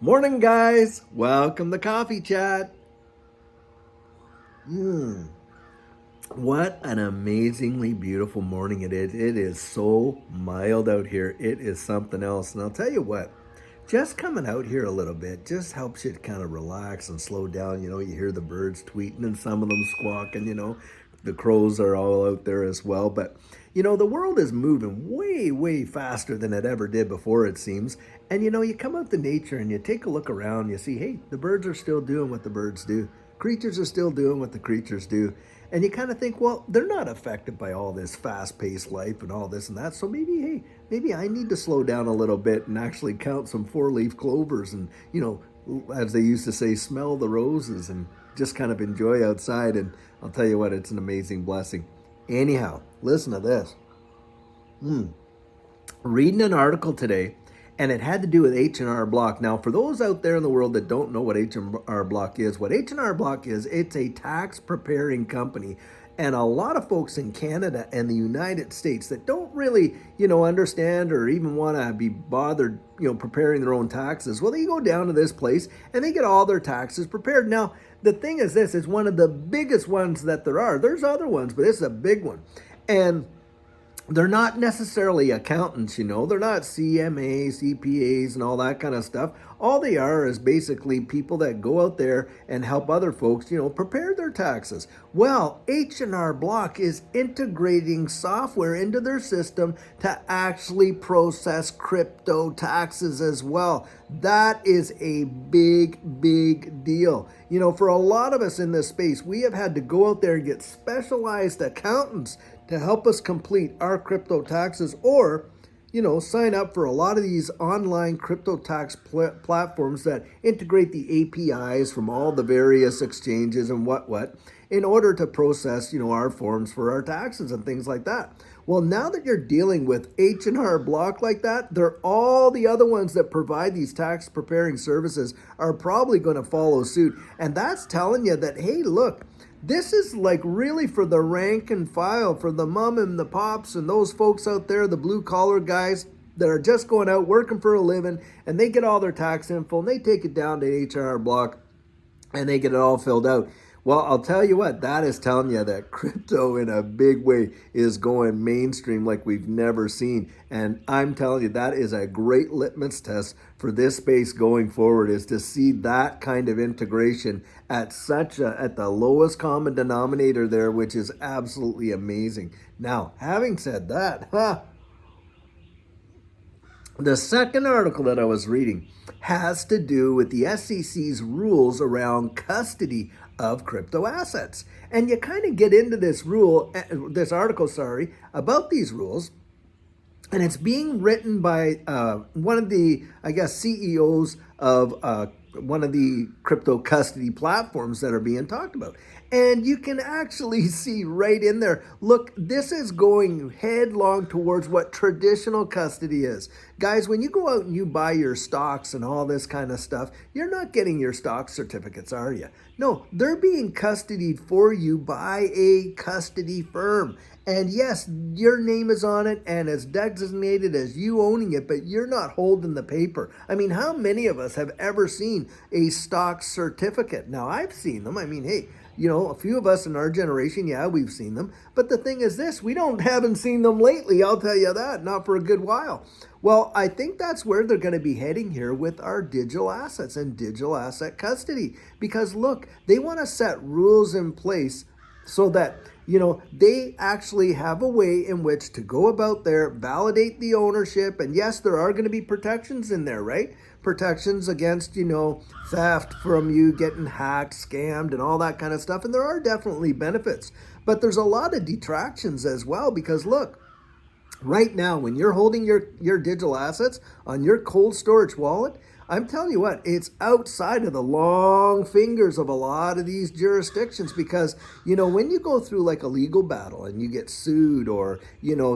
Morning, guys. Welcome to Coffee Chat. What an amazingly beautiful morning it is. It is so mild out here. It is something else. And I'll tell you what, just coming out here a little bit just helps you to kind of relax and slow down. You hear the birds tweeting and some of them squawking, the crows are all out there as well. But, the world is moving way, way faster than it ever did before, it seems. And, you come out to nature and you take a look around, you see, hey, the birds are still doing what the birds do. Creatures are still doing what the creatures do. And you kind of think, well, they're not affected by all this fast-paced life and all this and that. So maybe, hey, maybe I need to slow down a little bit and actually count some four-leaf clovers and, as they used to say, smell the roses and just kind of enjoy outside. And I'll tell you what, it's an amazing blessing. Anyhow, listen to this. Reading an article today, and it had to do with H&R Block. Now, for those out there in the world that don't know what H&R Block is, what H&R Block is, it's a tax preparing company. And a lot of folks in Canada and the United States that don't really, understand or even want to be bothered, preparing their own taxes, well, they go down to this place and they get all their taxes prepared. Now, the thing is this is one of the biggest ones that there are. There's other ones, but this is a big one. And they're not necessarily accountants, they're not CMAs, CPAs, and all that kind of stuff. All they are is basically people that go out there and help other folks, prepare their taxes. Well, H&R Block is integrating software into their system to actually process crypto taxes as well. That is a big, big deal. For a lot of us in this space, we have had to go out there and get specialized accountants to help us complete our crypto taxes or, sign up for a lot of these online crypto tax platforms that integrate the APIs from all the various exchanges and what in order to process, our forms for our taxes and things like that. Well, now that you're dealing with H&R Block like that, all the other ones that provide these tax preparing services are probably going to follow suit. And that's telling you that, hey, look, this is like really for the rank and file, for the mom and the pops and those folks out there, the blue collar guys that are just going out working for a living, and they get all their tax info and they take it down to H&R Block and they get it all filled out. Well, I'll tell you what, that is telling you that crypto in a big way is going mainstream like we've never seen. And I'm telling you, that is a great litmus test for this space going forward, is to see that kind of integration at the lowest common denominator there, which is absolutely amazing. Now, having said that, the second article that I was reading has to do with the SEC's rules around custody of crypto assets. And you kind of get into this article, about these rules. And it's being written by one of the, CEOs of one of the crypto custody platforms that are being talked about. And you can actually see right in there, look, this is going headlong towards what traditional custody is. Guys, when you go out and you buy your stocks and all this kind of stuff, you're not getting your stock certificates, are you? No, they're being custodied for you by a custody firm. And yes, your name is on it and it's designated as you owning it, but you're not holding the paper. I mean, how many of us have ever seen a stock certificate? Now, I've seen them. I mean, hey, a few of us in our generation, yeah, we've seen them. But the thing is this, we haven't seen them lately, I'll tell you that, not for a good while. Well, I think that's where they're going to be heading here with our digital assets and digital asset custody. Because look, they want to set rules in place so that, they actually have a way in which to go about there, validate the ownership. And yes, there are going to be protections in there, right? Protections against, theft from you getting hacked, scammed, and all that kind of stuff. And there are definitely benefits. But there's a lot of detractions as well, because look, right now, when you're holding your digital assets on your cold storage wallet, I'm telling you what, it's outside of the long fingers of a lot of these jurisdictions because, when you go through like a legal battle and you get sued or,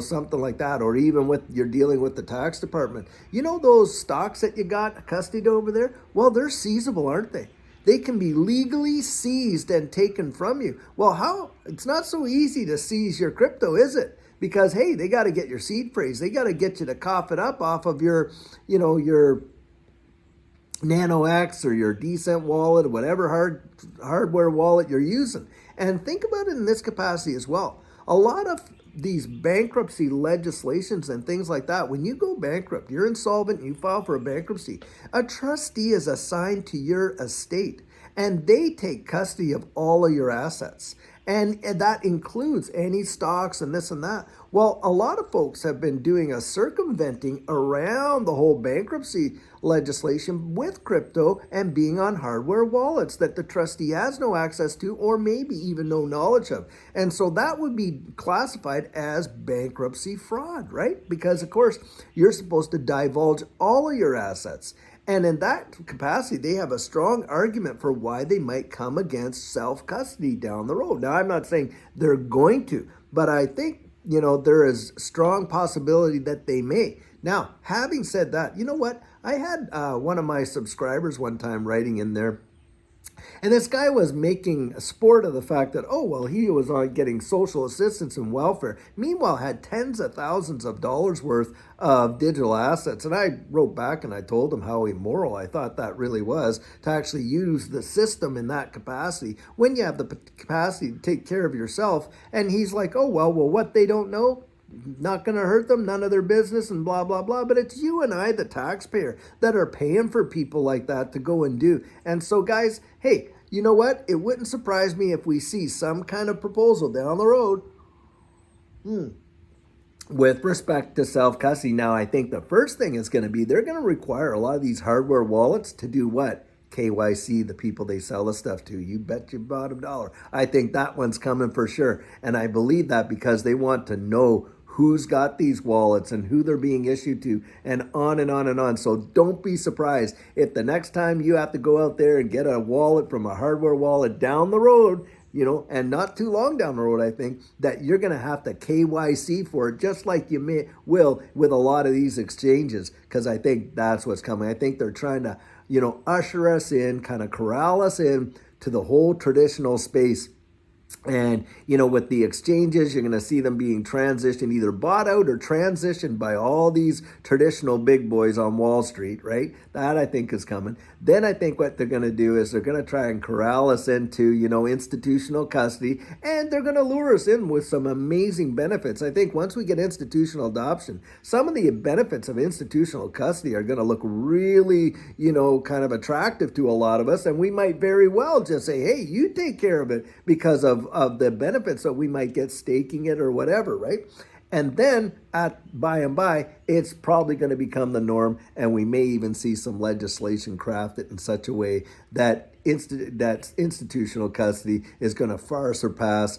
something like that, or even you're dealing with the tax department, those stocks that you got custodied over there, well, they're seizable, aren't they? They can be legally seized and taken from you. Well, it's not so easy to seize your crypto, is it? Because, hey, they got to get your seed phrase. They got to get you to cough it up off of your Nano X or your Decent wallet, or whatever hardware wallet you're using. And think about it in this capacity as well. A lot of these bankruptcy legislations and things like that, when you go bankrupt, you're insolvent, you file for a bankruptcy, a trustee is assigned to your estate and they take custody of all of your assets. And that includes any stocks and this and that. Well, a lot of folks have been doing a circumventing around the whole bankruptcy legislation with crypto and being on hardware wallets that the trustee has no access to or maybe even no knowledge of. And so that would be classified as bankruptcy fraud, right? Because, of course, you're supposed to divulge all of your assets. And in that capacity, they have a strong argument for why they might come against self-custody down the road. Now, I'm not saying they're going to, but I think, there is strong possibility that they may. Now, having said that, you know what? I had one of my subscribers one time writing in there, and this guy was making a sport of the fact that, oh, well, he was on getting social assistance and welfare. Meanwhile, had tens of thousands of dollars worth of digital assets. And I wrote back and I told him how immoral I thought that really was to actually use the system in that capacity when you have the capacity to take care of yourself. And he's like, oh, well, what they don't know, not going to hurt them, none of their business, and blah, blah, blah. But it's you and I, the taxpayer, that are paying for people like that to go and do. And so, guys, hey, you know what? It wouldn't surprise me if we see some kind of proposal down the road with respect to self-custody. Now, I think the first thing is going to be they're going to require a lot of these hardware wallets to do what? KYC, the people they sell the stuff to. You bet your bottom dollar. I think that one's coming for sure. And I believe that because they want to know who's got these wallets and who they're being issued to, and on and on and on. So don't be surprised if the next time you have to go out there and get a wallet from a hardware wallet down the road, and not too long down the road, I think, that you're going to have to KYC for it, just like you will with a lot of these exchanges, because I think that's what's coming. I think they're trying to, usher us in, kind of corral us in to the whole traditional space. And, with the exchanges, you're going to see them being transitioned, either bought out or transitioned by all these traditional big boys on Wall Street, right? That I think is coming. Then I think what they're going to do is they're going to try and corral us into, institutional custody, and they're going to lure us in with some amazing benefits. I think once we get institutional adoption, some of the benefits of institutional custody are going to look really, kind of attractive to a lot of us. And we might very well just say, hey, you take care of it because of the benefits that we might get staking it or whatever, right? And then by and by, it's probably going to become the norm, and we may even see some legislation crafted in such a way that institutional custody is going to far surpass,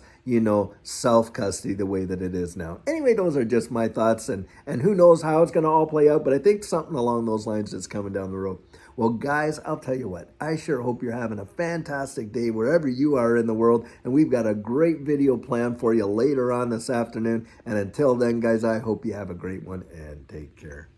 self-custody the way that it is now. Anyway, those are just my thoughts, and who knows how it's going to all play out, but I think something along those lines is coming down the road. Well, guys, I'll tell you what, I sure hope you're having a fantastic day wherever you are in the world, and we've got a great video planned for you later on this afternoon. And until then, guys, I hope you have a great one, and take care.